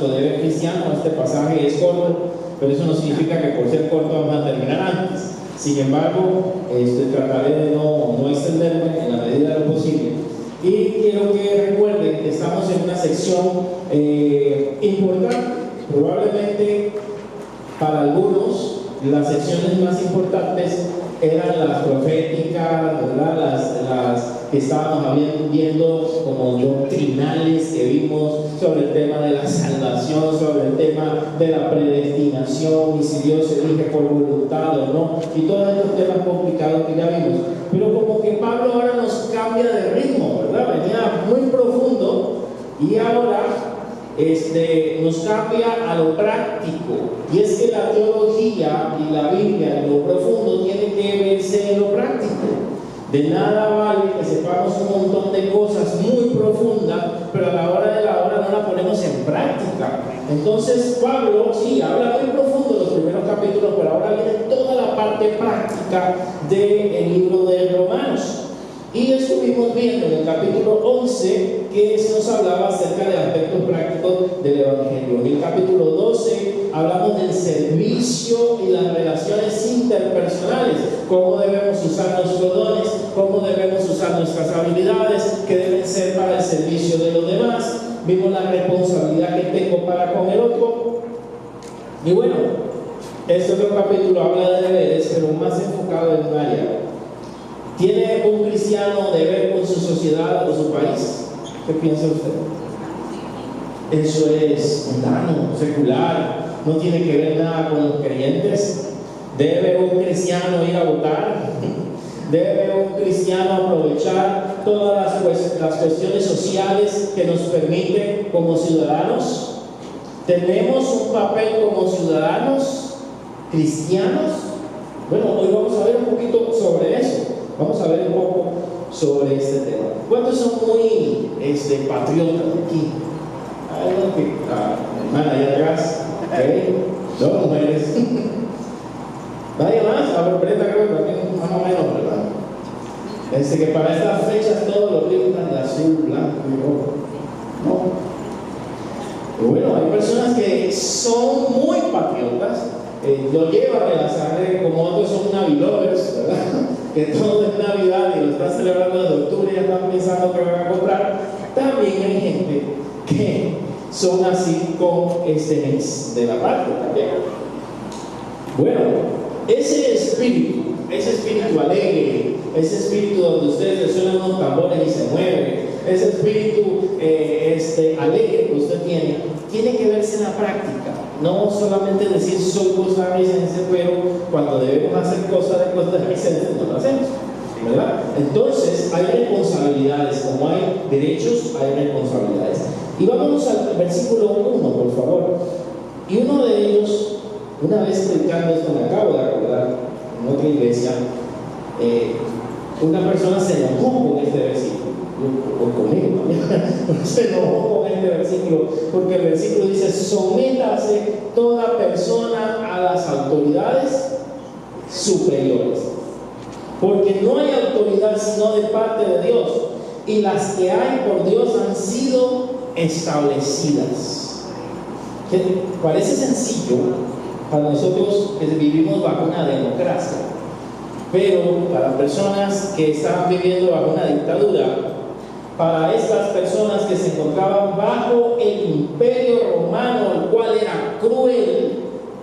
nuestro deber cristiano. Este pasaje es corto, pero eso no significa que por ser corto vamos a terminar antes. Sin embargo, trataré de no extenderme en la medida de lo posible. Y quiero que recuerden que estamos en una sección importante. Probablemente para algunos las secciones más importantes eran las proféticas, ¿verdad? Las que estábamos viendo como doctrinales, que vimos sobre el tema de la salvación, sobre el tema de la predestinación y si Dios elige por voluntad o no, y todos estos temas complicados que ya vimos. Pero como que Pablo ahora nos cambia de ritmo, ¿verdad? Venía muy profundo y ahora nos cambia a lo práctico, y es que la teología y la Biblia en lo profundo tienen que verse en lo práctico. De nada vale que sepamos un montón de cosas muy profundas, pero a la hora de la hora no la ponemos en práctica. Entonces Pablo sí habla muy profundo en los primeros capítulos, pero ahora viene toda la parte práctica del libro de Romanos. Y estuvimos viendo en el capítulo 11 que se nos hablaba acerca de aspectos prácticos del Evangelio. En el capítulo 12 hablamos del servicio y las relaciones interpersonales, cómo debemos usar nuestros dones, cómo debemos usar nuestras habilidades, que deben ser para el servicio de los demás. Vimos la responsabilidad que tengo para con el otro. Y bueno, este otro capítulo habla de deberes, pero más enfocado en un área. ¿Tiene un cristiano deber con su sociedad o su país? ¿Qué piensa usted? Eso es mundano, secular, no tiene que ver nada con los creyentes. ¿Debe un cristiano ir a votar? ¿Debe un cristiano aprovechar todas las cuestiones sociales que nos permiten como ciudadanos? ¿Tenemos un papel como ciudadanos cristianos? Bueno, hoy vamos a ver un poquito sobre eso. Vamos a ver un poco sobre este tema. ¿Cuántos son muy patriotas aquí? Hay uno que, hermana, allá atrás, ¿okay? Dos mujeres. ¿Nadie más? A ver, Brenda, creo que también más o menos, ¿verdad? Que para estas fechas todos los pintan de azul, blanco y rojo. No. Pero bueno, hay personas que son muy patriotas, lo llevan en la sangre, como otros son navilovers, ¿verdad? Que todo es Navidad y lo están celebrando desde octubre y ya están pensando que van a comprar. También hay gente que son así con este mes de la patria también. Bueno, ese espíritu alegre, ese espíritu donde ustedes le suenan unos tambores y se mueven, ese espíritu alegre que usted tiene que verse en la práctica. No solamente decir soy costarricense, pero cuando debemos hacer cosas de costarricenses no lo hacemos, ¿verdad? Entonces hay responsabilidades, como hay derechos, hay responsabilidades. Y vámonos al versículo 1, por favor. Y uno de ellos, una vez predicando esto, me acabo de acordar, en otra iglesia, una persona se enojó con este versículo, o conmigo, se enojó con este versículo, porque el versículo dice: sométase toda persona a las autoridades superiores, porque no hay autoridad sino de parte de Dios, y las que hay por Dios han sido establecidas. Que parece sencillo para nosotros que vivimos bajo una democracia, pero para personas que estaban viviendo bajo una dictadura, para estas personas que se encontraban bajo el imperio romano, el cual era cruel,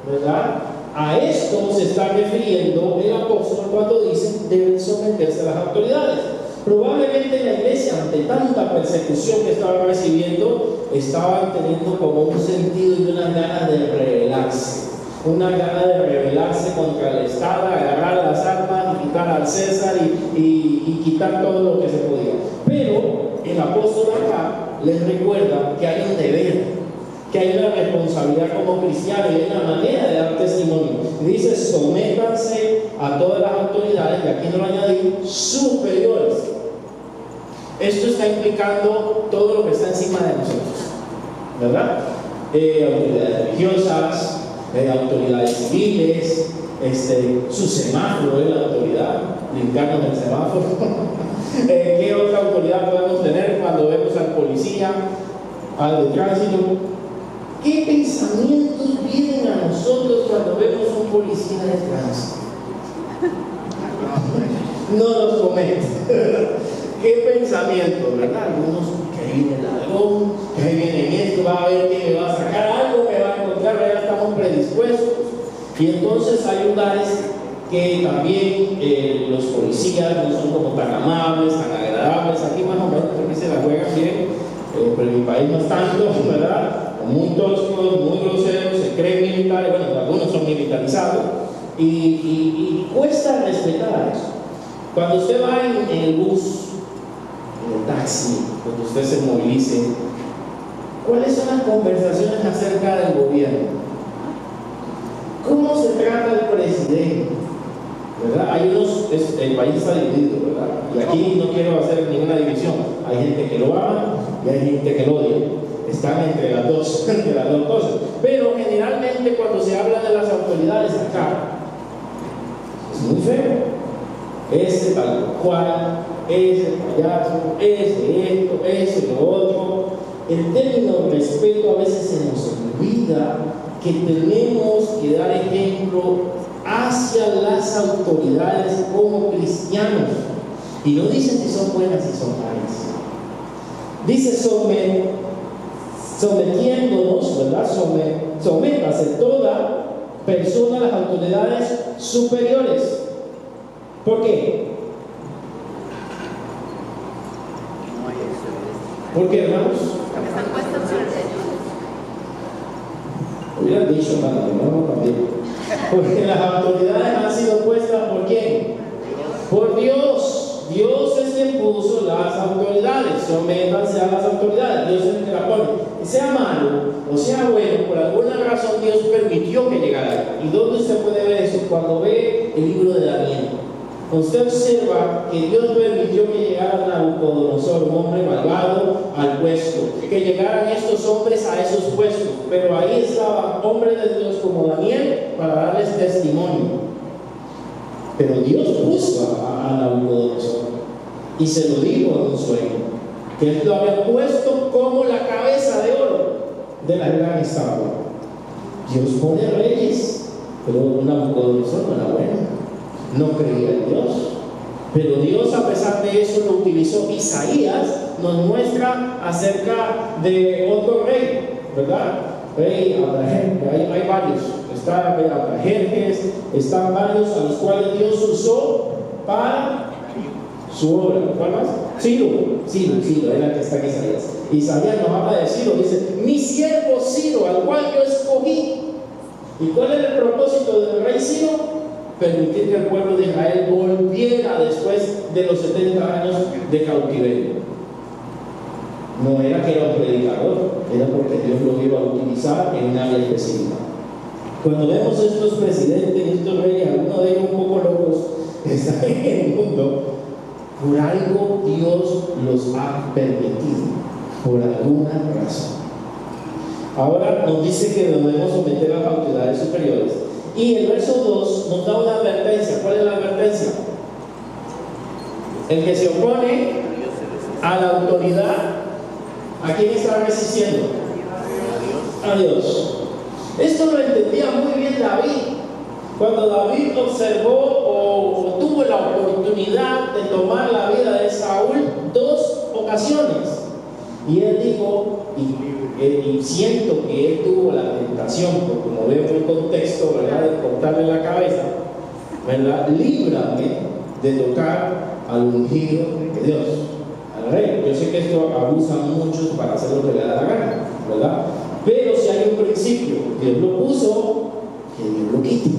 ¿verdad? A esto se está refiriendo el apóstol cuando dice deben someterse a las autoridades. Probablemente la iglesia, ante tanta persecución que estaban recibiendo, estaban teniendo como un sentido y una gana de rebelarse. Una gana de rebelarse contra el Estado, agarrar las armas y quitar al César y quitar todo lo que se podía. Pero el apóstol acá les recuerda que hay un deber, que hay una responsabilidad como cristiano y hay una manera de dar testimonio. Dice: sométanse a todas las autoridades, y aquí no lo añadí, superiores. Esto está implicando todo lo que está encima de nosotros, ¿verdad? Autoridades religiosas, autoridades civiles, su semáforo es la autoridad, limpiarnos el semáforo. ¿Qué otra autoridad podemos tener cuando vemos al policía, al de tránsito? ¿Qué pensamientos vienen a nosotros cuando vemos un policía de tránsito? No nos comenten. ¿Qué pensamiento, verdad? Algunos, que ahí viene el ladrón, que ahí viene esto, va a ver que me va a sacar algo, me va a encontrar, ya estamos predispuestos. Y entonces hay lugares que también los policías no son como tan amables, tan agradables. Aquí más o menos creo que se la juegan bien, pero en mi país no es tanto, ¿verdad? Muy toscos, muy groseros, se creen militares, bueno, algunos son militarizados, y cuesta respetar eso. Cuando usted va en el bus, en el taxi, cuando usted se movilice, ¿cuáles son las conversaciones acerca del gobierno? ¿Cómo se trata el presidente? ¿Verdad? Hay unos, el país está dividido, ¿verdad? Y aquí no quiero hacer ninguna división. Hay gente que lo ama y hay gente que lo odia. Están entre las dos cosas. Pero generalmente cuando se habla de las autoridades acá, es muy feo. Ese tal cual, ese payaso, ese esto, ese lo otro. El término respeto a veces se nos olvida que tenemos que dar ejemplo hacia las autoridades como cristianos. Y no dice si son buenas y son malas. Dice sometiéndonos, ¿verdad? Sométase toda persona a las autoridades superiores. ¿Por qué? ¿Por qué, hermanos? Hubieran dicho, hermano, no también. Porque las autoridades han sido puestas ¿por quién? Por Dios. Dios es quien puso las autoridades. Sométanse a las autoridades. Dios es el que la pone. Sea malo o sea bueno, por alguna razón Dios permitió que llegara. ¿Y dónde usted puede ver eso? Cuando ve el libro de Daniel. Usted observa que Dios permitió que llegara Nabucodonosor, un hombre malvado, al puesto, que llegaran estos hombres a esos puestos, pero ahí estaban hombres de Dios como Daniel para darles testimonio. Pero Dios puso a Nabucodonosor y se lo dijo en un sueño, que él lo había puesto como la cabeza de oro de la gran estatua. Dios pone reyes, pero Nabucodonosor no era bueno. No creía en Dios, pero Dios a pesar de eso lo utilizó. Isaías nos muestra acerca de otro rey, ¿verdad? Rey Abrahem, hay varios, está Abrajerjes, están varios a los cuales Dios usó para su obra. ¿Cuál más? Ciro, era el que está en Isaías. Isaías nos habla de Ciro, dice, mi siervo Ciro, al cual yo escogí. ¿Y cuál era el propósito del rey Ciro? Permitir que el pueblo de Israel volviera después de los 70 años de cautiverio. No era que era un predicador, era porque Dios lo iba a utilizar en un área específica. Cuando vemos estos presidentes y estos reyes, algunos de ellos un poco locos, que están en el mundo, por algo Dios los ha permitido, por alguna razón. Ahora nos dice que debemos someter a las autoridades superiores. Y el verso 2 nos da una advertencia. ¿Cuál es la advertencia? El que se opone a la autoridad, ¿a quién está resistiendo? A Dios. Esto lo entendía muy bien David. Cuando David observó o tuvo la oportunidad de tomar la vida de Saúl 2 ocasiones. Y él dijo, y siento que él tuvo la tentación, porque como vemos el contexto, ¿verdad?, de cortarle la cabeza, ¿verdad?, líbrame de tocar al ungido de Dios, al rey. Yo sé que esto abusan muchos para hacer lo que le da la gana, ¿verdad? Pero si hay un principio, Dios lo puso, que Dios lo quite.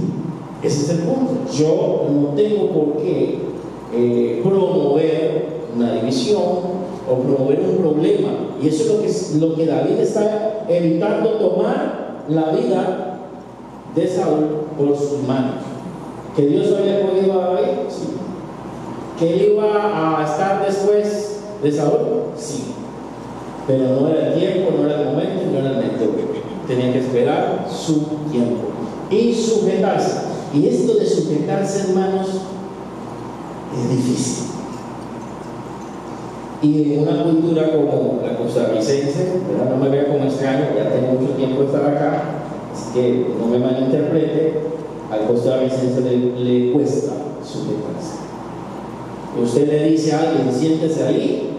Ese es el punto. Yo no tengo por qué promover una división o promover un problema, y eso es lo que David está evitando, tomar la vida de Saúl por sus manos. ¿Que Dios había escogido a David? Sí. ¿Que él iba a estar después de Saúl? Sí. Pero no era el tiempo, no era el momento, no era el método. Tenía que esperar su tiempo y sujetarse. Y esto de sujetarse, hermanos, es difícil. Y en una cultura como la costarricense, ¿verdad? No me vea como extraño, ya tengo mucho tiempo de estar que no me malinterprete, al costarricense le cuesta sujetarse. Usted le dice a alguien, siéntese ahí,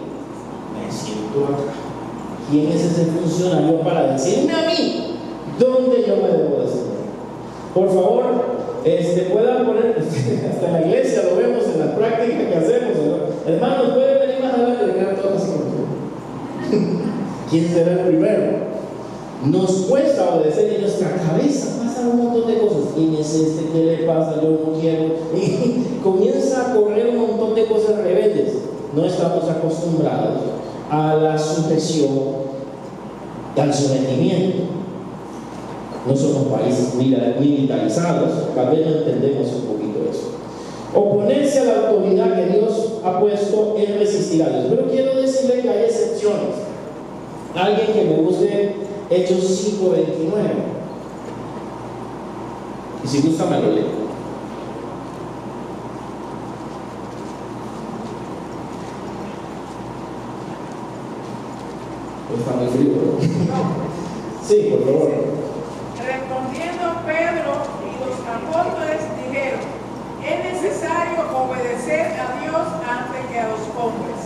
me siento acá. ¿Quién es ese funcionario para decirme a mí dónde yo me debo de sentar? Por favor, puedan poner, hasta en la iglesia lo vemos en la práctica que hacemos, ¿no? Hermanos, pueden venir más adelante, le quedan todos así como ¿quién será el primero? Nos cuesta obedecer y en nuestra cabeza pasa un montón de cosas. ¿Quién es ¿Qué le pasa? Yo no quiero. Y comienza a correr un montón de cosas rebeldes. No estamos acostumbrados a la sujeción, al sometimiento. No somos países militarizados, tal vez no entendemos un poquito eso. Oponerse a la autoridad que Dios ha puesto es resistir a Dios. Pero quiero decirle que hay excepciones. Alguien que me busque Hechos 5:29. Y si gusta me lo leo. Está muy frío, ¿no? Sí, por favor. Respondiendo Pedro y los apóstoles dijeron: es necesario obedecer a Dios antes que a los hombres.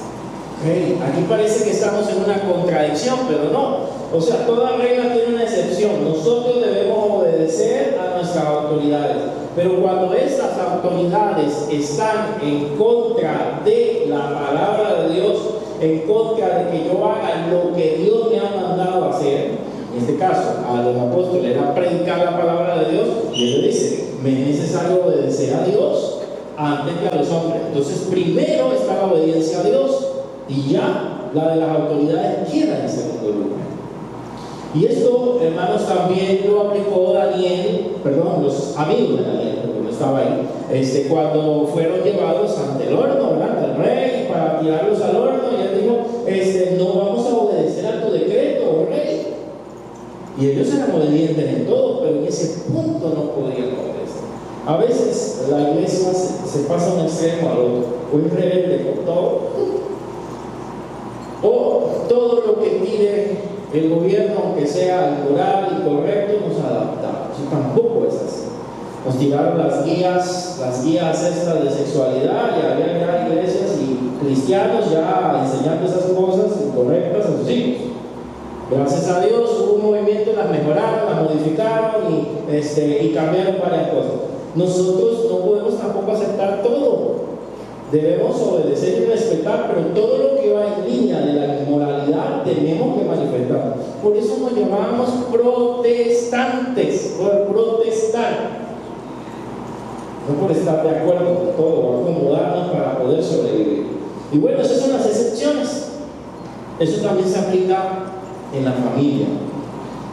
Hey, aquí parece que estamos en una contradicción, pero no. O sea, toda regla tiene una excepción. Nosotros debemos obedecer a nuestras autoridades. Pero cuando estas autoridades están en contra de la palabra de Dios, en contra de que yo haga lo que Dios me ha mandado a hacer, en este caso, a los apóstoles era predicar la palabra de Dios, y ellos dicen, me es necesario obedecer a Dios antes que a los hombres. Entonces, primero está la obediencia a Dios, y ya la de las autoridades queda en segundo lugar. Y esto, hermanos, también lo aplicó los amigos de Daniel, porque no estaba ahí, cuando fueron llevados ante el horno, ¿verdad?, del rey, para tirarlos al horno, y él dijo, no vamos a obedecer a tu decreto, oh rey. Y ellos eran obedientes en todo, pero en ese punto no podían obedecer. A veces la iglesia se pasa de un extremo al otro, o es rebelde con todo, o todo lo que pide el gobierno, aunque sea moral y correcto, nos adaptamos. Eso tampoco es así. Nos tiraron las guías estas de sexualidad, y había ya iglesias y cristianos ya enseñando esas cosas incorrectas a sus hijos. Gracias a Dios hubo un movimiento, las mejoraron, las modificaron y cambiaron varias cosas. Nosotros no podemos tampoco aceptar todo. Debemos obedecer y respetar, pero todo lo que va en línea de la inmoralidad tenemos que manifestar. Por eso nos llamamos protestantes, por protestar. No por estar de acuerdo con todo o acomodarnos para poder sobrevivir. Y bueno, esas son las excepciones. Eso también se aplica en la familia.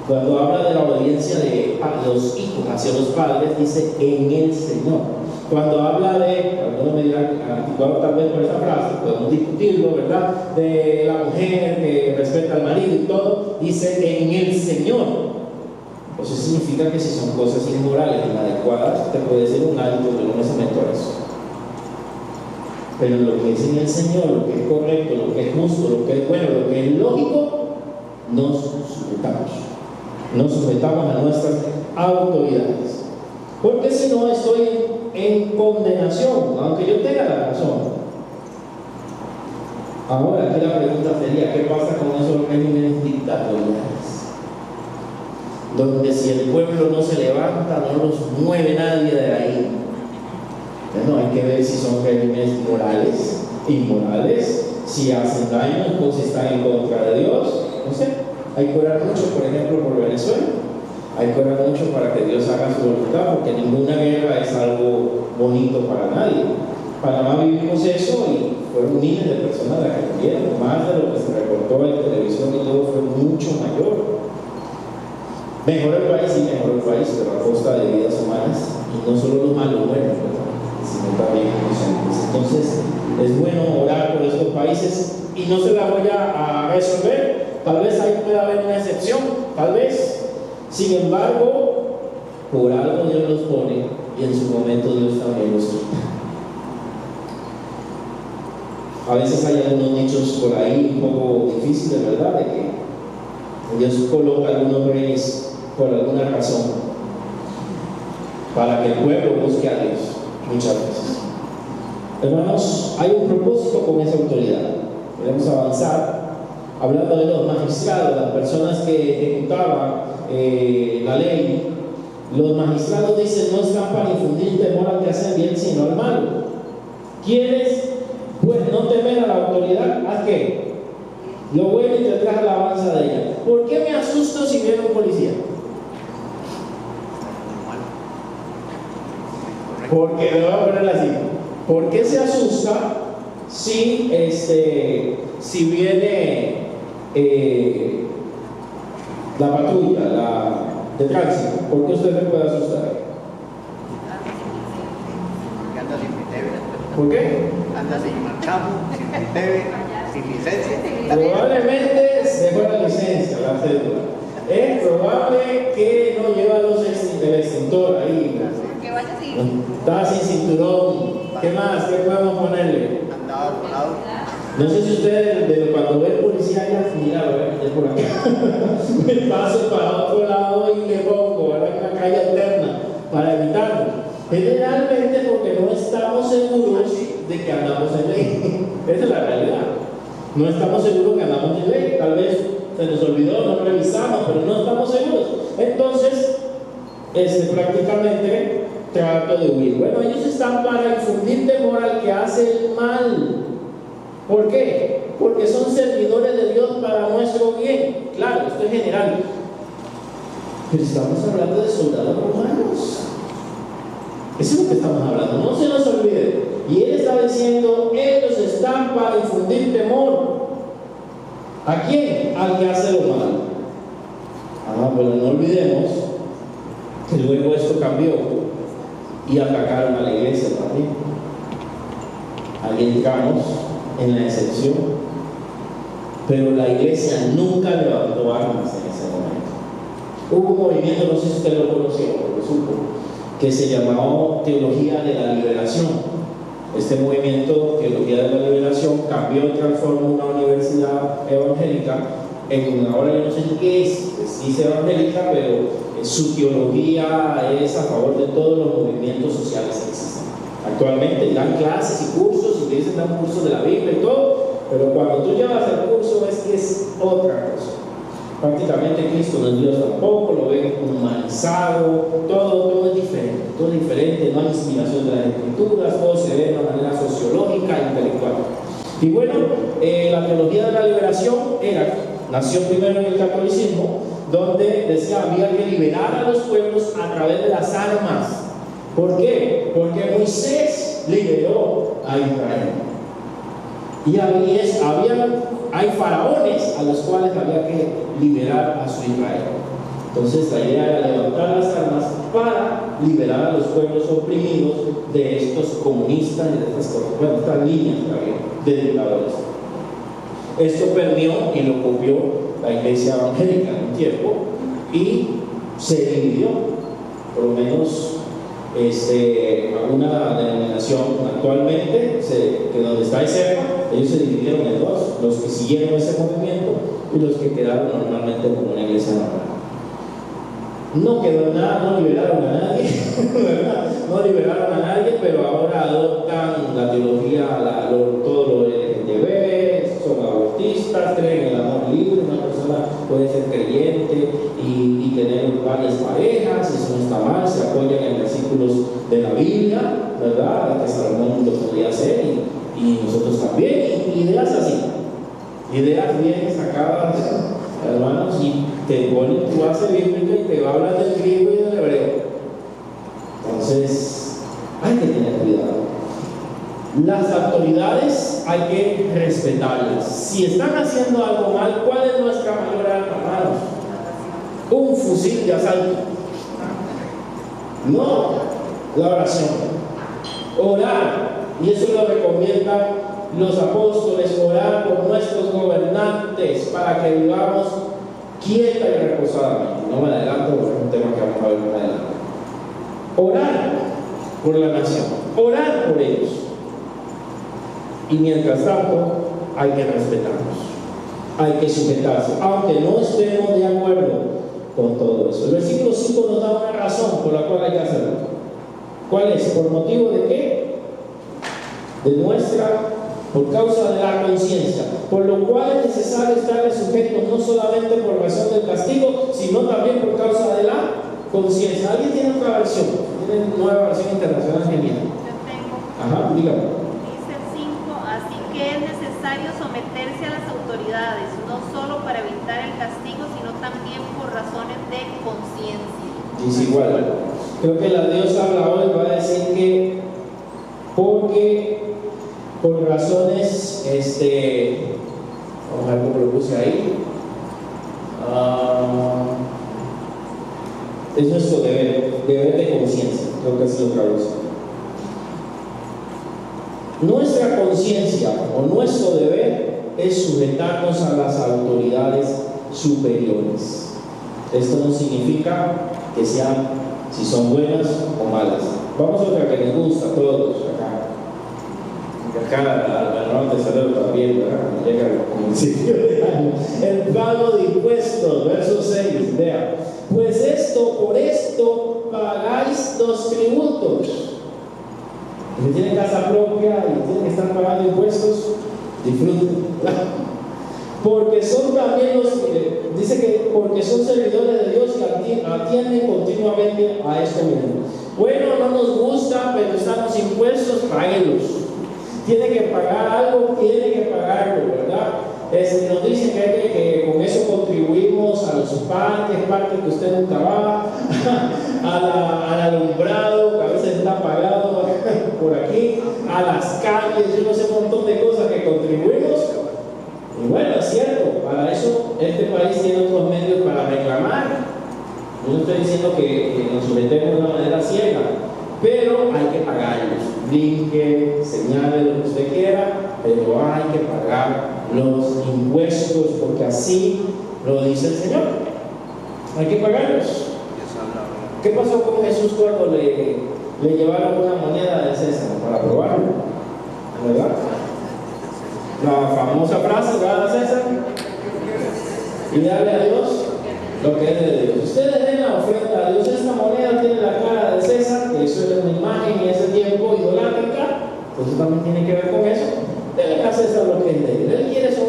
Cuando habla de la obediencia de los hijos hacia los padres, dice en el Señor. Cuando habla de, algunos me dirán, anticuado tal vez por esa frase, podemos discutirlo, ¿verdad?, de la mujer que respeta al marido y todo, dice en el Señor. Pues eso significa que si son cosas inmorales, inadecuadas, te puede ser un hábito, pero no se meto a eso. Pero lo que es en el Señor, lo que es correcto, lo que es justo, lo que es bueno, lo que es lógico, nos sujetamos. Nos sujetamos a nuestras autoridades. Porque si no, estoy en condenación, aunque yo tenga la razón. Ahora, aquí la pregunta sería, ¿qué pasa con esos regímenes dictatoriales? Donde si el pueblo no se levanta, no los mueve nadie de ahí. Bueno, hay que ver si son regímenes morales, inmorales, si hacen daño, o si están en contra de Dios. No sé, hay que orar mucho, por ejemplo, por Venezuela. Hay que orar mucho para que Dios haga su voluntad, porque ninguna guerra es algo bonito para nadie. Panamá vivimos eso y fueron miles de personas las que murieron, más de lo que se reportó en televisión y todo fue mucho mayor. Mejor el país, sí, mejor el país, pero a costa de vidas humanas, y no solo los malos mueren, sino también inocentes. Entonces, es bueno orar por estos países y no se la voy a resolver. Tal vez ahí pueda haber una excepción, tal vez. Sin embargo, por algo Dios los pone y en su momento Dios también los quita. A veces hay algunos dichos por ahí un poco difíciles, ¿verdad?, de que Dios coloca algunos reyes por alguna razón. para que el pueblo busque a Dios, muchas veces. Hermanos, hay un propósito con esa autoridad. Queremos avanzar hablando de los magistrados, las personas que ejecutaban la ley. Los magistrados dicen no están para infundir temor al que hace bien, sino al malo. ¿Quieres pues no temer a la autoridad? ¿A qué? Lo bueno y tendrás alabanza de ella. ¿Por qué me asusto si viene un policía? Porque le voy a poner así. ¿Por qué se asusta si viene la patrulla de tránsito? ¿Por qué usted se puede asustar? Porque anda sin mitebe. ¿Por qué? Anda sin marchamo, sin mitebe, sin licencia. Probablemente se fue la licencia, la cédula. Es probable que no lleva el extintor ahí. Que vaya así. Está sin cinturón. ¿Qué más? ¿Qué podemos ponerle? Andaba volado. No sé si ustedes cuando ve el policía ya mira, es por acá. Me paso para otro lado y le pongo una calle alterna para evitarlo. Generalmente porque no estamos seguros de que andamos en ley. Esa es la realidad. No estamos seguros que andamos en ley. Tal vez se nos olvidó, no revisamos, pero no estamos seguros. Entonces, prácticamente trato de huir. Bueno, ellos están para infundir temor al que hace el mal. ¿Por qué? Porque son servidores de Dios para nuestro bien. Claro, esto es general. Pero estamos hablando de soldados romanos. Eso es lo que estamos hablando, no se nos olvide. Y él está diciendo, ellos están para infundir temor. ¿A quién? Al que hace lo malo. Pero no olvidemos que luego esto cambió y atacaron a la iglesia también. Ahí entramos en la excepción, pero la iglesia nunca levantó armas en ese momento. Hubo un movimiento, no sé si usted lo conoció, lo supo, que se llamó Teología de la Liberación. Este movimiento, Teología de la Liberación, cambió y transformó una universidad evangélica en una, ahora yo no sé qué es, dice evangélica, pero su teología es a favor de todos los movimientos sociales que existen. Actualmente dan clases y cursos y te dicen dan cursos de la Biblia y todo, pero cuando tú llevas el curso ves que es otra cosa. Prácticamente Cristo no es Dios tampoco, lo ven humanizado, todo es diferente, no hay inspiración de las escrituras, todo se ve de una manera sociológica e intelectual. Y bueno, la teología de la liberación nació primero en el catolicismo, donde decía había que liberar a los pueblos a través de las armas. ¿Por qué? Porque Moisés liberó a Israel. Y hay faraones a los cuales había que liberar a su Israel. Entonces la idea era levantar las armas para liberar a los pueblos oprimidos de estos comunistas y de estas cosas, bueno, estas líneas también de dictadores. Esto perdió y lo copió la iglesia evangélica en un tiempo y se dividió, por lo menos una denominación actualmente, que donde está ESEPA, ellos se dividieron en dos, los que siguieron ese movimiento y los que quedaron normalmente como una iglesia normal. No quedó nada, no liberaron a nadie, ¿verdad? No liberaron a nadie, pero ahora adoptan la teología, todo lo LGBT, son abortistas, creen en el amor libre, una persona puede ser creyente y tener varias parejas, eso no está mal, se apoyan en versículos de la Biblia, ¿verdad? Que Salomón lo podría hacer y nosotros también, y ideas así, ideas bien sacadas, hermanos, y te ponen tu base bíblica y te va a hablar del griego y del hebreo. Entonces, hay que tener cuidado. Las autoridades hay que respetarlas. Si están haciendo algo mal, ¿cuál es nuestra mayor arma, hermanos? Un fusil de asalto. No, la oración. Orar. Y eso lo recomiendan los apóstoles, orar por nuestros gobernantes para que vivamos quieta y reposadamente. No me adelanto porque es un tema que vamos a ver más adelante. Orar por la nación, orar por ellos. Y mientras tanto, hay que respetarlos, hay que sujetarse, aunque no estemos de acuerdo con todo eso. El versículo 5 nos da una razón por la cual hay que hacerlo. ¿Cuál es? ¿Por motivo de qué? Por causa de la conciencia, por lo cual es necesario estar sujetos no solamente por razón del castigo, sino también por causa de la conciencia. ¿Alguien tiene otra versión? ¿Tiene nueva versión internacional genial? Yo tengo. Ajá, dígame. Dice el 5, así que es necesario someterse a las autoridades, no solo para evitar el castigo, sino también por razones de conciencia. Dice igual. Creo que la Dios habla hoy, va a decir que porque por razones, vamos a ver cómo lo puse ahí. Es nuestro deber de conciencia, creo que es lo traduce. Nuestra conciencia o nuestro deber es sujetarnos a las autoridades superiores. Esto no significa que sean, si son buenas o malas. Vamos a otra que les gusta a todos acá al norte de Salero también, ¿verdad? Llega al principio de año. El pago de impuestos, verso 6, vea. Pues por esto pagáis los tributos. Si tienen casa propia y tienen que estar pagando impuestos, disfruten. Porque son también dice que porque son servidores de Dios y atienden continuamente a esto mismo. Bueno, no nos gusta, pero están los impuestos, páguenlos. Tiene que pagar algo, tiene que pagarlo, ¿verdad? Nos dicen que con eso contribuimos a los parques que usted nunca va, al alumbrado, que a veces está pagado por aquí, a las calles, yo no sé, un montón de cosas que contribuimos. Y bueno, es cierto, para eso este país tiene otros medios para reclamar. Yo no estoy diciendo que nos sometemos de una manera ciega, pero hay que pagarlos. Brinque, señale lo que usted quiera, pero hay que pagar los impuestos, porque así lo dice el Señor. Hay que pagarlos. ¿Qué pasó con Jesús cuando le llevaron una moneda de César para probarlo? ¿Verdad? La famosa frase, ¿verdad, César? Y darle a Dios lo que es de Dios. Ustedes den la ofrenda a Dios. Esta moneda tiene la cara de César, que eso era una imagen en ese tiempo idolátrica, entonces también tiene que ver con eso. Denle a César lo que es de él. Él quiere su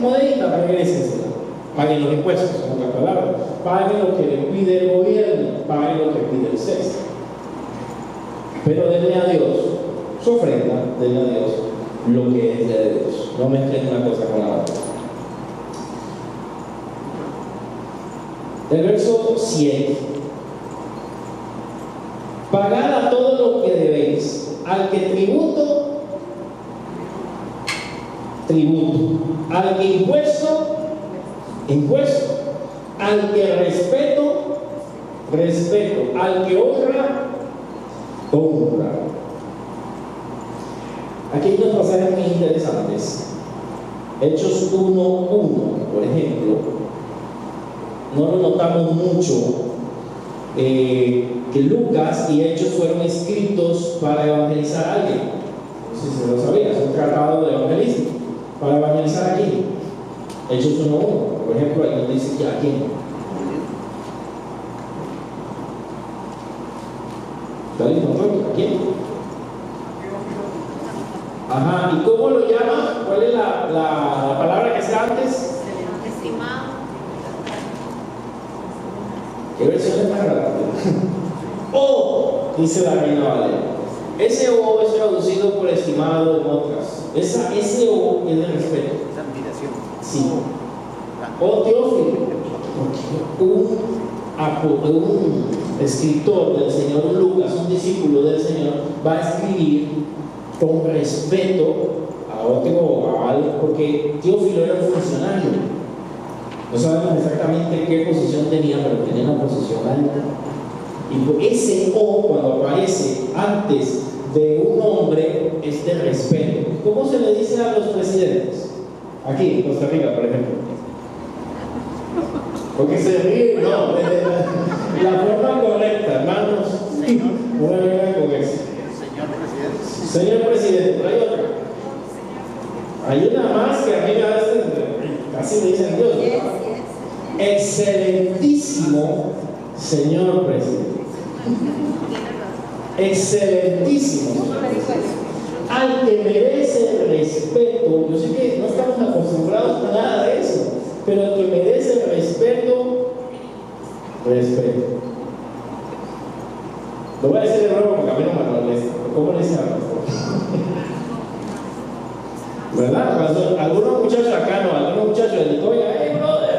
monedita, regrésensela. Paguen los impuestos, en otras palabras. Paguen lo que le pide el gobierno, paguen lo que pide el César. Pero denle a Dios su ofrenda, denle a Dios lo que es de Dios. No mezclen una cosa con la otra. El verso 7. Pagad a todo lo que debéis, al que tributo, al que impuesto, al que respeto, al que honra. Aquí hay unos pasajes muy interesantes. Hechos 1:1, por ejemplo, no lo notamos mucho, que Lucas y Hechos fueron escritos para evangelizar a alguien. No sé si se lo sabía, es un tratado de evangelismo para evangelizar a alguien. Hechos 1:1, por ejemplo, ahí nos dice a quién. ¿A quién? Ajá, ¿y cómo lo llama? ¿Cuál es la palabra que está antes? Estimado. ¿Qué versión es más agradable? O, dice la Reina Valera. Ese O es traducido por estimado en otras. Ese O es de respeto. Esa admiración. Sí. O Teófilo. Un escritor del Señor Lucas, un discípulo del Señor, va a escribir con respeto a otro o a algo, porque Teófilo era un funcionario. No sabemos exactamente qué posición tenía, pero tenía una posición alta. Y ese O, cuando aparece antes de un nombre, es de respeto. ¿Cómo se le dice a los presidentes? Aquí, en Costa Rica, por ejemplo. Porque se ríe, no, la forma correcta, hermanos. Una regla con eso. Señor presidente. Señor presidente, hay otra. Hay una más que a mí a veces casi me dicen Dios, ¿verdad? Excelentísimo señor presidente. excelentísimo, al que merece respeto. Yo sé que no estamos acostumbrados a nada de eso, pero al que merece respeto, respeto. Lo voy a decir de nuevo porque a mí no me molesta. ¿Cómo le dicen a ¿verdad? Cuando algunos muchachos acá no, algunos muchachos del oye, hey brother.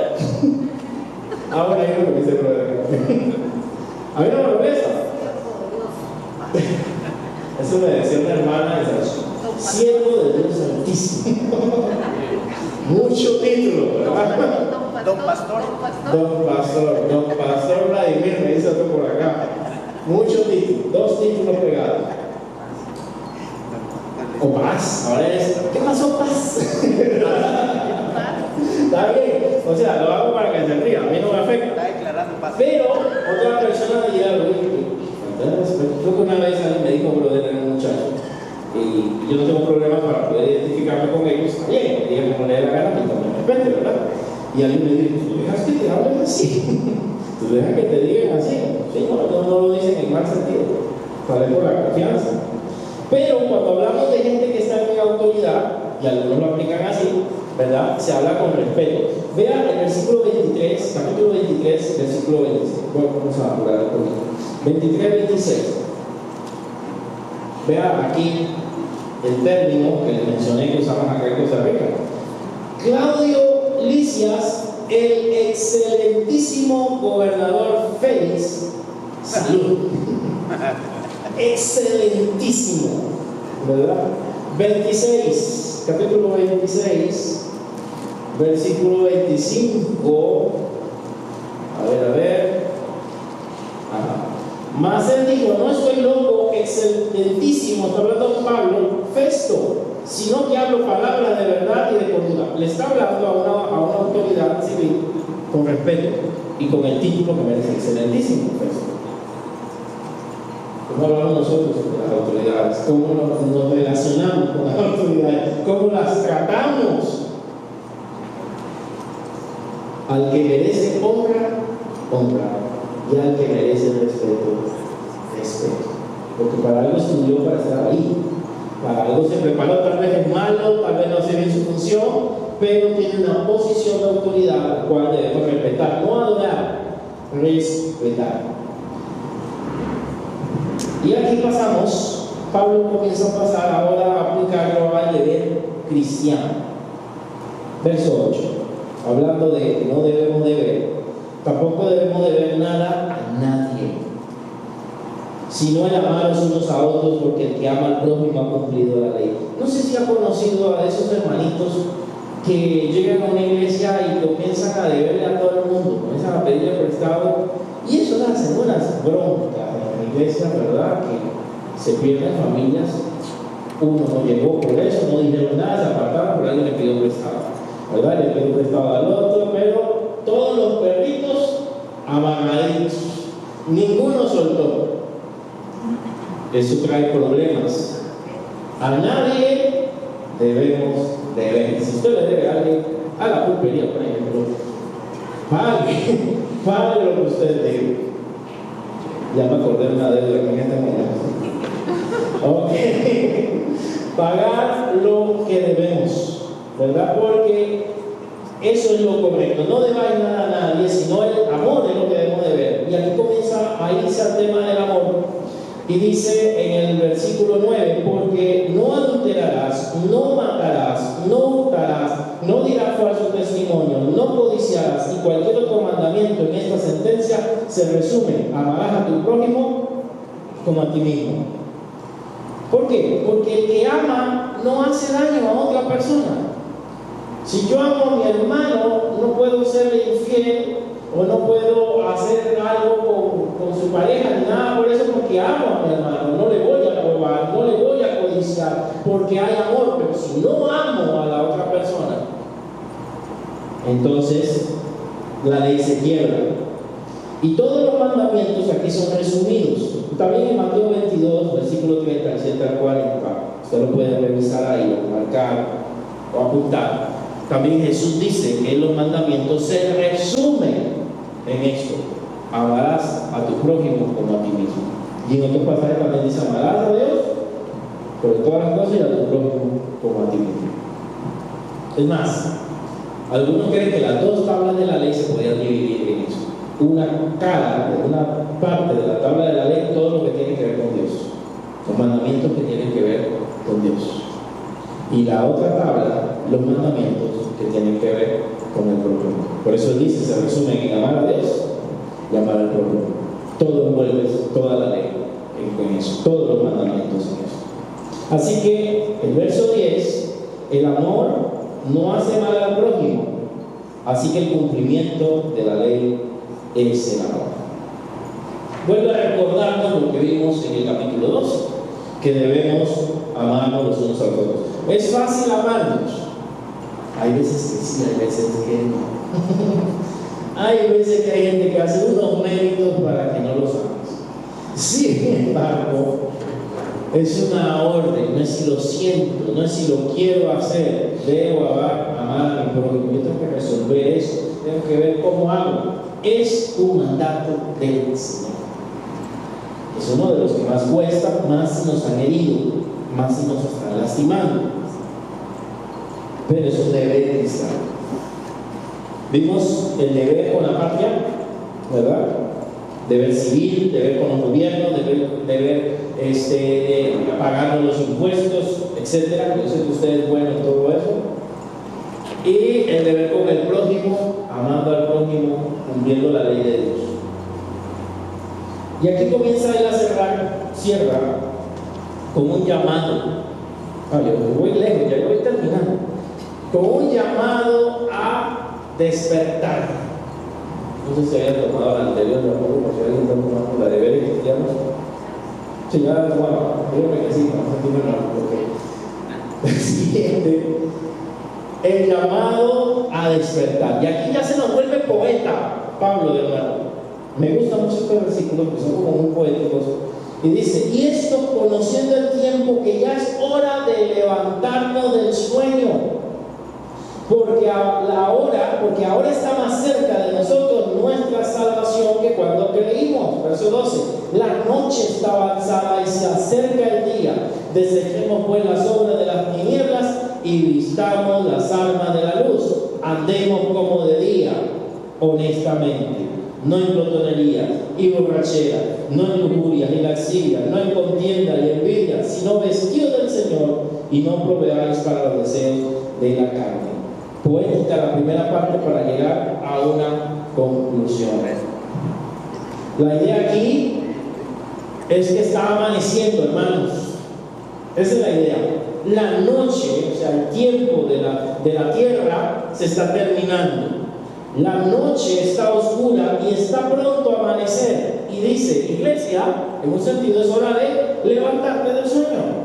Ahora hay uno que dice brother. A mí no me molesta. Eso me decía una hermana de siervo de Dios Santísimo. Mucho título, ¿verdad? Don Pastor. Don Pastor Vladimir, me dice otro por acá. Mucho título, 2 títulos pegados. O Paz, ahora es, ¿qué pasó Paz? Está bien, o sea, lo hago para que se ría, a mí no me afecta. Está declarando paz. Pero otra persona me dirá, creo que una vez alguien me dijo, brother, era un muchacho, y yo no tengo problemas para poder identificarme con ellos, está bien, dije, como le dé la gana, que también me respete, ¿verdad? Y alguien me dijo, ¿tú dejas que te hablen así? ¿Tú dejas que te digan así? Sí, no lo dicen en mal sentido, sale por la confianza. Pero cuando hablamos de gente que está en autoridad, y algunos lo aplican así, ¿verdad? Se habla con respeto. Vea el versículo 23, capítulo 23, versículo 26. Bueno, vamos a hablar un poquito. 23-26. Vea aquí el término que les mencioné que usamos acá en Costa Rica. Claudio Lisias, el excelentísimo gobernador Félix, salud. Excelentísimo, ¿verdad? 26, capítulo 26, versículo 25. A ver. Ajá. Más él dijo, no estoy loco, excelentísimo, está hablando Pablo, Festo, sino que hablo palabras de verdad y de cordura. Le está hablando a una autoridad civil con respeto y con el título que merece, excelentísimo, Festo. ¿Cómo hablamos nosotros de las autoridades? ¿Cómo nos relacionamos con las autoridades? ¿Cómo las tratamos? Al que merece honra, honra. Y al que merece respeto, respeto. Porque para algo estudió para estar ahí. Para algo se preparó, tal vez es malo, tal vez no hace bien su función, pero tiene una posición de autoridad a la cual debemos respetar. No adorar, respetar. Y aquí pasamos, Pablo comienza a pasar ahora a aplicarlo al deber cristiano. Verso 8, hablando de que no debemos deber, tampoco debemos deber nada a nadie, sino el amar los unos a otros, porque el que ama al prójimo ha cumplido la ley. No sé si ha conocido a esos hermanitos que llegan a una iglesia y comienzan a deberle a todo el mundo, comienzan a pedirle prestado, y eso hace unas broncas en la iglesia, ¿verdad? Que se pierden familias. Uno no llegó por eso, no dijeron nada, se apartaron, pero alguien le pidió prestado, ¿verdad? Le pidió prestado al otro, pero todos los perritos amarraditos, ninguno soltó. Eso trae problemas. A nadie debemos deber. Si usted le debe a alguien, a la pulpería, por ejemplo, pague lo que usted debe. Ya me acordé de una deuda que en este momento. Ok. Pagar lo que debemos, ¿verdad? Porque eso es lo correcto. No debáis nada a nadie, sino el amor es lo que debemos de ver. Y aquí comienza a irse al tema del amor. Y dice en el versículo 9, porque no adulterarás, no matarás, no hurtarás, no dirás falso testimonio, no codiciarás, y cualquier otro mandamiento en esta sentencia se resume: amarás a tu prójimo como a ti mismo. ¿Por qué? Porque el que ama no hace daño a otra persona. Si yo amo a mi hermano, no puedo serle infiel o no puedo hacer algo con su pareja ni nada por eso, porque amo a mi hermano. No le voy a robar, no le voy a codiciar, porque hay amor. Pero si no amo a la otra persona, entonces la ley se quiebra. Y todos los mandamientos aquí son resumidos. También en Mateo 22, versículo 37 al 40, usted lo puede revisar ahí, o marcar o apuntar. También Jesús dice que los mandamientos se resumen en esto: amarás a tu prójimo como a ti mismo. Y en otros pasajes también dice: amarás a Dios por todas las cosas y a tu prójimo como a ti mismo. Es más, algunos creen que las dos tablas de la ley se podían dividir en eso. Una parte de la tabla de la ley, todo lo que tiene que ver con Dios, los mandamientos que tienen que ver con Dios. Y la otra tabla, los mandamientos que tienen que ver con el prójimo. Por eso él dice, se resume en amar a Dios y amar al prójimo. Todo envuelve, toda la ley en eso, todos los mandamientos en eso. Así que el verso 10, el amor no hace mal al prójimo, así que el cumplimiento de la ley es el amor. Vuelvo a recordarnos lo que vimos en el capítulo 12, que debemos amarnos los unos a los otros. Es fácil amarnos. Hay veces que sí, hay veces que no. Hay veces que hay gente que hace unos méritos para que no los ames. Sin embargo, es una orden, no es si lo siento, no es si lo quiero hacer. Debo amar a mi prójimo. Yo tengo que resolver eso, tengo que ver cómo hago. Es un mandato del Señor. Es uno de los que más cuesta, más nos han herido, más nos están lastimando. Pero es un deber cristiano. Vimos el deber con la patria, ¿verdad? Deber civil, deber con los gobiernos, deber pagar los impuestos, etc. Yo sé que usted es bueno en todo eso. Y el deber con el prójimo, amando al prójimo, cumpliendo la ley de Dios. Y aquí comienza él a cierra con un llamado. Yo voy lejos, ya voy terminando. Con un llamado a despertar. No sé si había tomado la anterior, porque alguien está tomando la deberes cristianos. Sí, ya, bueno, dígame que sí, vamos a terminar, porque el siguiente, el llamado a despertar. Y aquí ya se nos vuelve poeta Pablo de nuevo. Me gustan mucho estos versículos que son como muy poéticos. Y dice: y esto conociendo el tiempo que ya es hora de levantarnos del sueño. Porque ahora está más cerca de nosotros nuestra salvación que cuando creímos. Verso 12. La noche está avanzada y se acerca el día. Desechemos pues las obras de las tinieblas y vistamos las armas de la luz. Andemos como de día, honestamente, no en glotonería y borrachera, no en lujuria ni laxivia, no en contienda y envidia, sino vestidos del Señor y no proveáis para los deseos de la carne. Poética la primera parte para llegar a una conclusión. La idea aquí es que está amaneciendo, hermanos. Esa es la idea. La noche, o sea, el tiempo de la tierra se está terminando. La noche está oscura y está pronto a amanecer. Y dice, iglesia, en un sentido es hora de levantarte del sueño.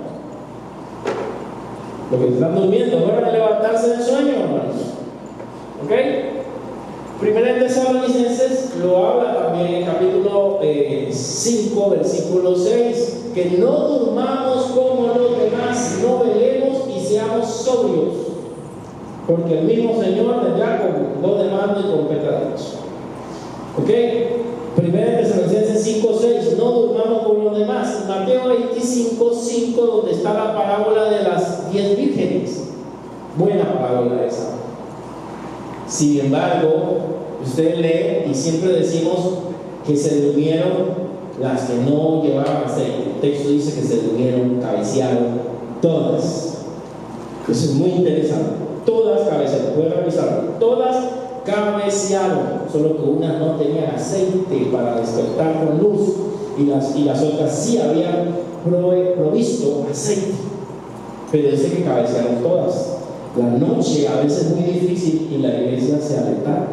Los que están durmiendo, es hora de levantarse del sueño, hermanos. ¿Ok? Primera de Tesalonicenses lo habla también en el capítulo 5, versículo 6. Que no durmamos como los demás, no velemos y seamos sobrios. Porque el mismo Señor vendrá con voz de mando y trompeta de Dios. ¿Ok? Primera de Tesalonicenses 5, 6. No durmamos como los demás. Mateo 25, 5, donde está la parábola de las 10 vírgenes. Buena parábola esa. Sin embargo, usted lee y siempre decimos que se durmieron las que no llevaban aceite. El texto dice que se durmieron, cabecearon, todas. Eso es muy interesante. Todas cabecearon, pueden revisarlo. Todas cabecearon, solo que unas no tenían aceite para despertar con luz y las otras sí habían provisto aceite. Pero dice que cabecearon todas. La noche a veces es muy difícil y la iglesia se aletarga.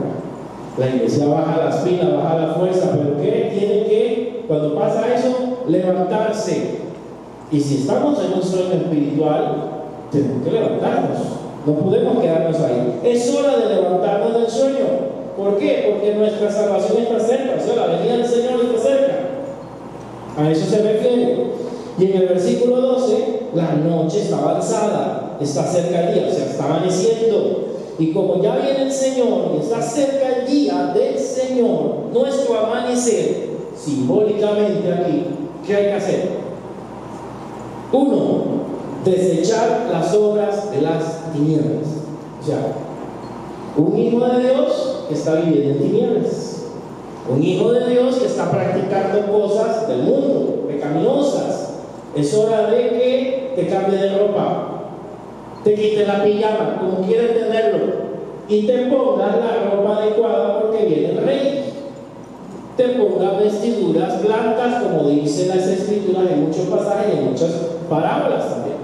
La iglesia baja las pilas, baja la fuerza, pero ¿qué? Tiene que, cuando pasa eso, levantarse. Y si estamos en un sueño espiritual, tenemos que levantarnos. No podemos quedarnos ahí. Es hora de levantarnos del sueño. ¿Por qué? Porque nuestra salvación está cerca. O sea, la venida del Señor está cerca. A eso se refiere. Y en el versículo 12, la noche está avanzada, está cerca el día, o sea, está amaneciendo. Y como ya viene el Señor y está cerca el día del Señor, nuestro amanecer, simbólicamente aquí, ¿qué hay que hacer? 1. Desechar las obras de las tinieblas. O sea, un hijo de Dios que está viviendo en tinieblas. Un hijo de Dios que está practicando cosas del mundo, pecaminosas. Es hora de que te cambies de ropa, te quites la pijama, como quieres tenerlo, y te pongas la ropa adecuada porque viene el rey. Te pongas vestiduras blancas, como dice las escrituras en muchos pasajes y en muchas parábolas también.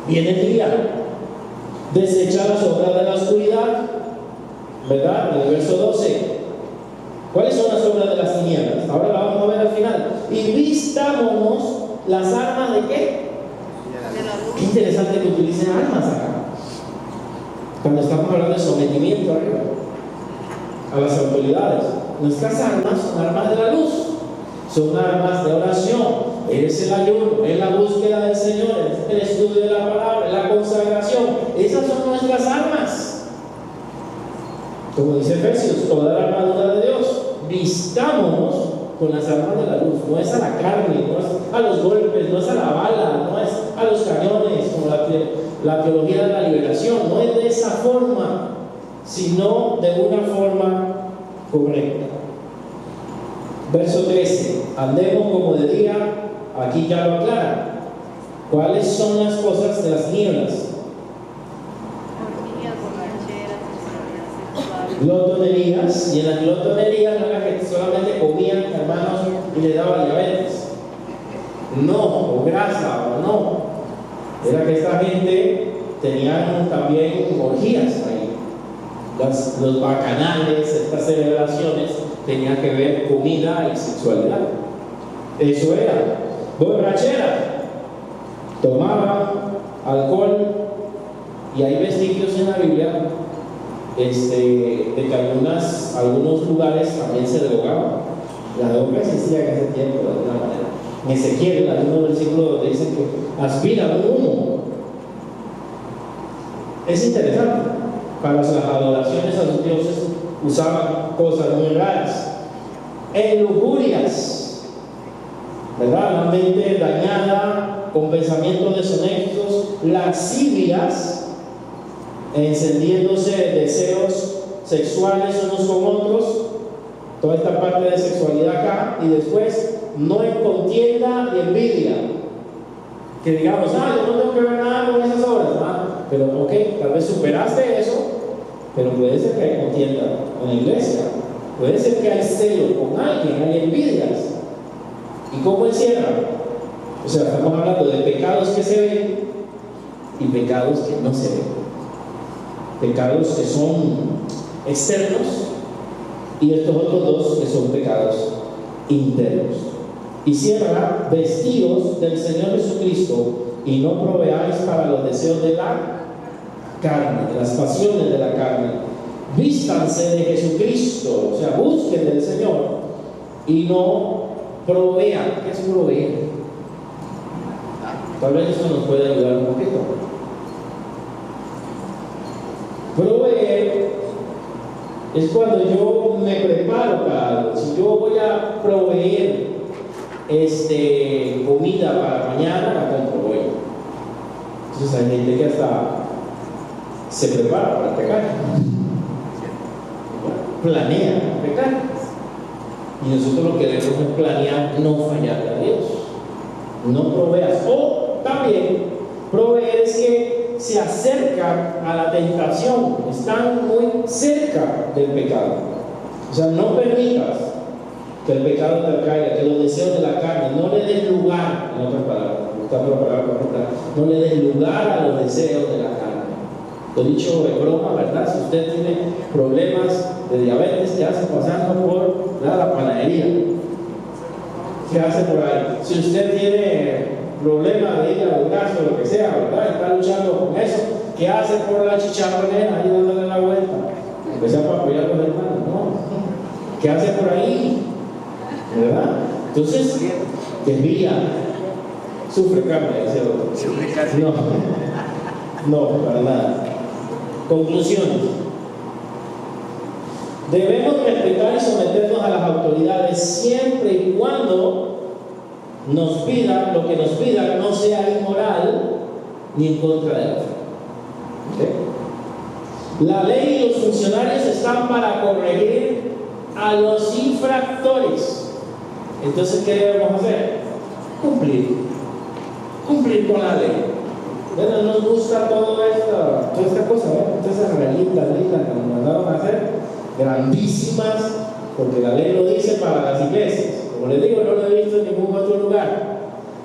Viene el día. Desecha las obras de la oscuridad, ¿verdad? En el verso 12. ¿Cuáles son las obras de las tinieblas? Ahora la vamos a ver al final. Y vistámonos las armas de qué? Qué interesante que utilicen armas acá. Cuando estamos hablando de sometimiento arriba, a las autoridades. Nuestras armas son armas de la luz. Son armas de oración. Es el ayuno, es la búsqueda del Señor, es el estudio de la palabra, es la consagración. Esas son nuestras armas. Como dice Efesios, toda la armadura de Dios. Vistámonos con las armas de la luz. No es a la carne, no es a los golpes, no es a la bala, no es a los cañones, como la teología de la liberación. No es de esa forma, sino de una forma correcta. Verso 13. Andemos como de día. Aquí ya lo aclara. ¿Cuáles son las cosas de las tinieblas? Glotonerías, y en las glotonerías no era que solamente comían, hermanos, y le daban diabetes. No, o grasa, o no. Era que esta gente tenían también orgías ahí. Los bacanales, estas celebraciones, tenían que ver comida y sexualidad. Eso era. Borrachera. Tomaban alcohol, y hay vestigios en la Biblia de que algunos lugares también se drogaban. La droga existía en ese tiempo de alguna manera. En Ezequiel, en algunos versículos dicen que aspiran un humo. Es interesante. Para las adoraciones a los dioses usaban cosas muy raras. En lujurias, ¿verdad? La mente dañada, con pensamientos deshonestos, lascivias, encendiéndose deseos sexuales unos con otros, toda esta parte de sexualidad acá, y después no en contienda y envidia, que digamos, yo no tengo que ver nada con esas obras, pero ok, tal vez superaste eso, pero puede ser que hay contienda en la iglesia, puede ser que hay celo con alguien, hay envidias. ¿Y cómo encierra? O sea, estamos hablando de pecados que se ven y pecados que no se ven. Pecados que son externos y estos otros dos que son pecados internos. Y cierra: vestidos del Señor Jesucristo y no proveáis para los deseos de la carne, de las pasiones de la carne. Vístanse de Jesucristo, o sea, busquen del Señor y no provean. ¿Qué es proveer? Tal vez eso nos puede ayudar un poquito. Proveer es cuando yo me preparo para algo. Si yo voy a proveer comida para mañana, la compro hoy. Entonces hay gente que hasta se prepara para pecar, planea pecar, y nosotros lo que debemos es planear no fallarle a Dios. No proveas. O también proveer es que se acercan a la tentación, están muy cerca del pecado. O sea, no permitas que el pecado te caiga, que los deseos de la carne, no le des lugar, en otras palabras, no le des lugar a los deseos de la carne. Lo he dicho de broma, ¿verdad? Si usted tiene problemas de diabetes, ¿qué hace pasando por la panadería? ¿Qué hace por ahí? Si usted tiene problemas de hígado graso, lo que sea, ¿verdad? Está luchando con eso, ¿qué hace por la chicharronera ahí dándole la vuelta? Aunque sea para apoyar a los hermanos, ¿no? ¿Qué hace por ahí? ¿Verdad? Entonces, desvía, sufre carne, decía el otro. No, para nada. Conclusión: debemos respetar y someternos a las autoridades siempre y cuando nos pida, lo que nos pida no sea inmoral ni en contra de la fe. ¿Okay? La ley y los funcionarios están para corregir a los infractores. Entonces, ¿qué debemos hacer? Cumplir con la ley. Bueno, nos gusta toda esta cosa, todas esas reglitas lindas que nos mandaron a hacer, grandísimas, porque la ley lo dice para las iglesias. Como les digo, no lo he visto en ningún otro lugar.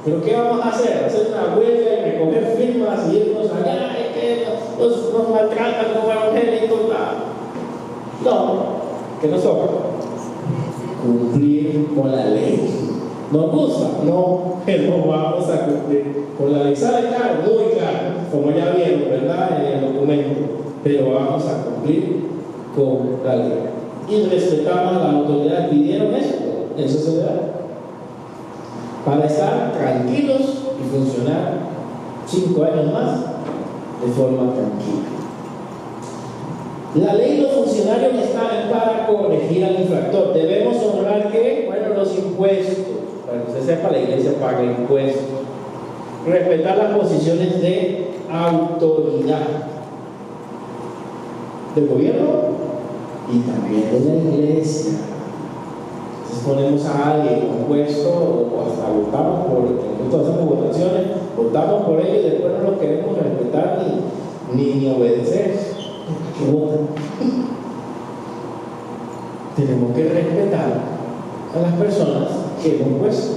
Pero ¿qué vamos a hacer? Hacer una huelga y recoger firmas y irnos allá, que nos maltratan como evangélicos. No, que nos toca cumplir con la ley. ¿Nos gusta? No, pero vamos a cumplir con la ley. Sale caro, muy caro, como ya vieron, ¿verdad? En el documento. Pero vamos a cumplir con la ley. Y respetamos a la autoridad. Pidieron eso se da. Para estar tranquilos y funcionar 5 años más de forma tranquila. La ley y los funcionarios están para corregir al infractor. Debemos honrar que, bueno, los impuestos. Para que usted sepa, la iglesia paga impuestos. Respetar las posiciones de autoridad del gobierno y también de la iglesia. Entonces ponemos a alguien en un puesto o hasta votamos por, nosotros hacemos votaciones, votamos por ellos y después no los queremos respetar ni obedecer. ¿Qué votan? Tenemos que respetar a las personas que hemos puesto.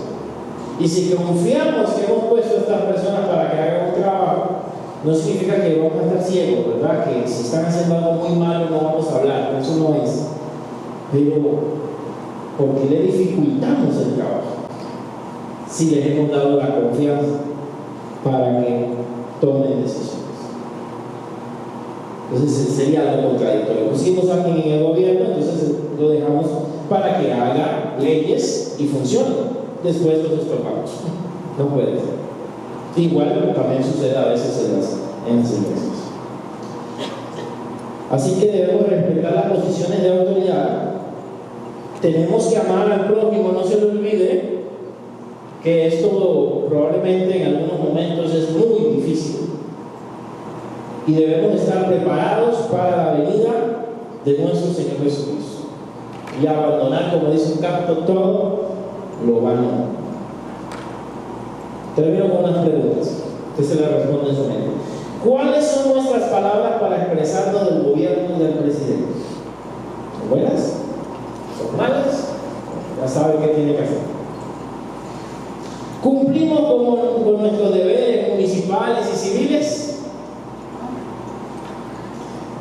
Y si confiamos que hemos puesto a estas personas para que hagan un trabajo, no significa que vamos a estar ciegos, ¿verdad? Que si están haciendo algo muy malo no vamos a hablar, eso no es. Pero porque le dificultamos el trabajo si les hemos dado la confianza para que tomen decisiones. Entonces sería algo contradictorio. Pusimos a alguien en el gobierno, entonces lo dejamos para que haga leyes y funcione. Después los estorbamos. No puede ser. Igual también sucede a veces en las iglesias. Así que debemos respetar las posiciones de autoridad. Tenemos que amar al prójimo, no se le olvide que esto probablemente en algunos momentos es muy difícil. Y debemos estar preparados para la venida de nuestro Señor Jesucristo. Y abandonar, como dice un canto, todo lo vano. Termino con unas preguntas. Usted se las responde en su mente. ¿Cuáles son nuestras palabras para expresarnos del gobierno y del presidente? ¿Son buenas? ¿Son malas? Ya sabe qué tiene que hacer. ¿Cumplimos con nuestros deberes municipales y civiles?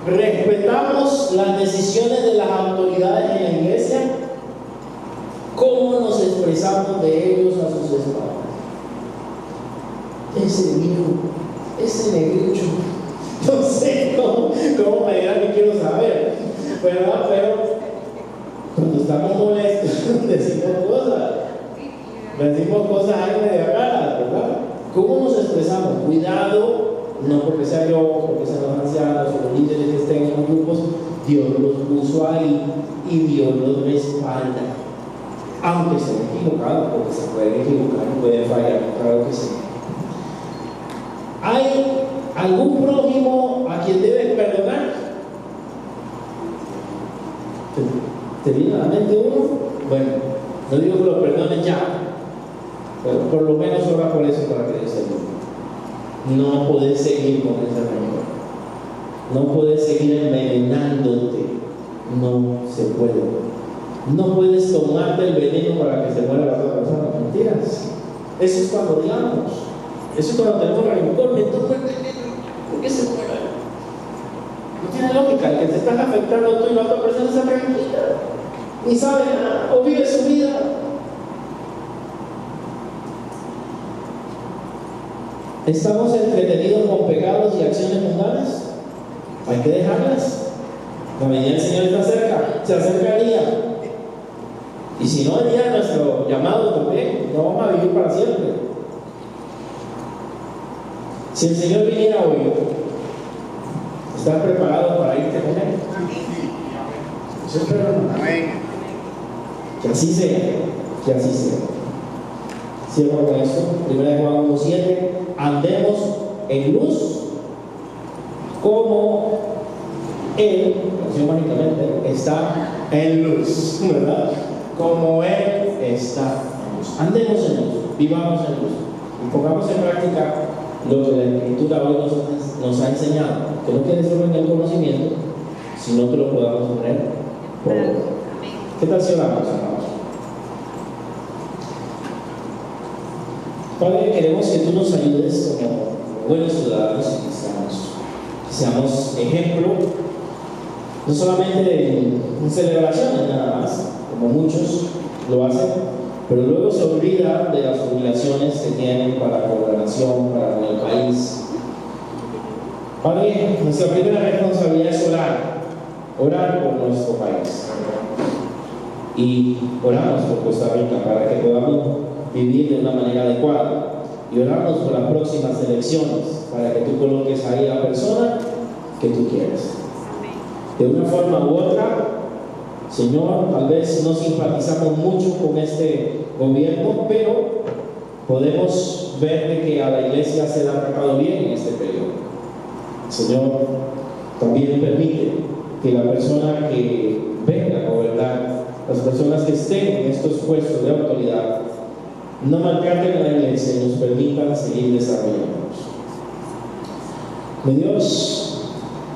¿Respetamos las decisiones de las autoridades en la iglesia? ¿Cómo nos expresamos de ellos a sus espaldas? Ese viejo, ese negricho, no sé cómo me dirán que quiero saber, ¿verdad? Pero cuando estamos molestos decimos cosas ahí medio raras, ¿verdad? ¿Cómo nos expresamos? Cuidado, no porque sea yo, porque sean los ancianos o los líderes que estén en los grupos, Dios los puso ahí y Dios los respalda. Aunque estén equivocados, porque se pueden equivocar y pueden fallar, claro que sí. ¿Hay algún prójimo a quien debes perdonar? ¿Te viene a la mente uno? Bueno, no digo que lo perdones ya, pero por lo menos ora por eso para que Dios te ayude. No puedes seguir con esa reunión. No puedes seguir envenenándote. No se puede. No puedes tomarte el veneno para que se muera la otra persona. Mentiras. Eso es cuando digamos. Eso es cuando tenemos rencor. Me tomo el veneno. ¿Por qué se muera? No tiene lógica. El que te estás afectando tú y la otra persona está tranquila. Ni sabe nada. O vive su vida. ¿Estamos entretenidos con pecados y acciones mundanas? Hay que dejarlas. La venida del Señor está cerca, se acerca el día. Y si no, el día de nuestro llamado también, no vamos a vivir para siempre. Si el Señor viniera hoy, ¿estás preparado para irte con Él? Eso espero. Que así sea, que así sea. Cierro con esto. 1 Juan 1:7. Andemos en luz como Él, mágicamente, está en luz, ¿verdad? Como Él está en luz. Andemos en luz, vivamos en luz y pongamos en práctica lo que la Escritura hoy nos ha enseñado, que no quede solo en el conocimiento, sino que lo podamos poner por obra. ¿Qué tal si oramos, hermanos? Padre, queremos que tú nos ayudes como buenos ciudadanos y que seamos ejemplo, no solamente en celebraciones nada más, como muchos lo hacen, pero luego se olvida de las obligaciones que tienen para con la nación, para con el país. Padre, nuestra primera responsabilidad es orar por nuestro país. Y oramos por Costa Rica para que podamos vivir de una manera adecuada. Y oramos por las próximas elecciones para que tú coloques ahí a la persona que tú quieres. De una forma u otra, Señor, tal vez no simpatizamos mucho con este gobierno, pero podemos ver de que a la iglesia se le ha tratado bien en este periodo. Señor, también permite que la persona que venga a gobernar, las personas que estén en estos puestos de autoridad, no maltraten a la iglesia y nos permitan seguir desarrollándonos. Mi Dios,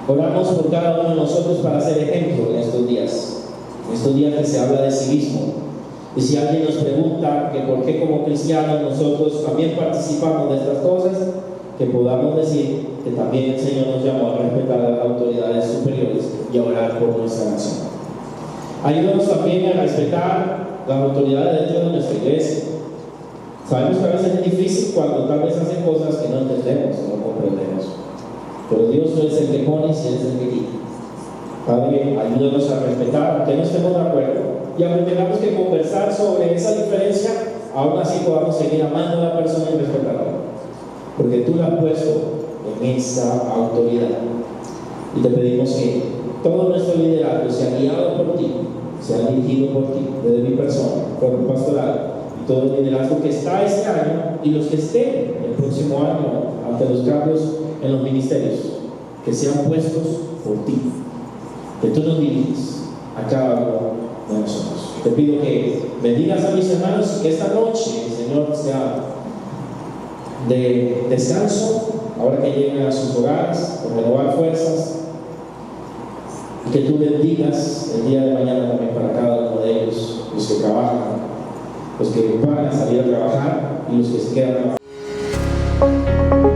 oramos por cada uno de nosotros para ser ejemplo en estos días que se habla de civismo. Y si alguien nos pregunta que por qué como cristianos nosotros también participamos de estas cosas, que podamos decir que también el Señor nos llamó a respetar a las autoridades superiores y a orar por nuestra nación. Ayúdanos también a respetar las autoridades dentro de nuestra iglesia. Sabemos que a veces es difícil cuando tal vez hacen cosas que no entendemos o no comprendemos. Pero Dios no es el que pone, sino es el que quita. Padre, ayúdanos a respetar, aunque no estemos de acuerdo, y aunque tengamos que conversar sobre esa diferencia, aún así podamos seguir amando a la persona y respetándola. Porque tú la has puesto en esta autoridad. Y te pedimos que todo nuestro liderazgo sea guiado por ti, sea dirigido por ti, desde mi persona, por el pastoral, y todo el liderazgo que está este año y los que estén el próximo año ante los cambios en los ministerios, que sean puestos por ti, que tú nos diriges a cada uno de nosotros. Te pido que bendigas a mis hermanos y que esta noche, Señor, sea de descanso, ahora que lleguen a sus hogares, por renovar fuerzas, y que tú bendigas el día de mañana también para cada uno de ellos, los que trabajan, los que van a salir a trabajar y los que se quedan a trabajar.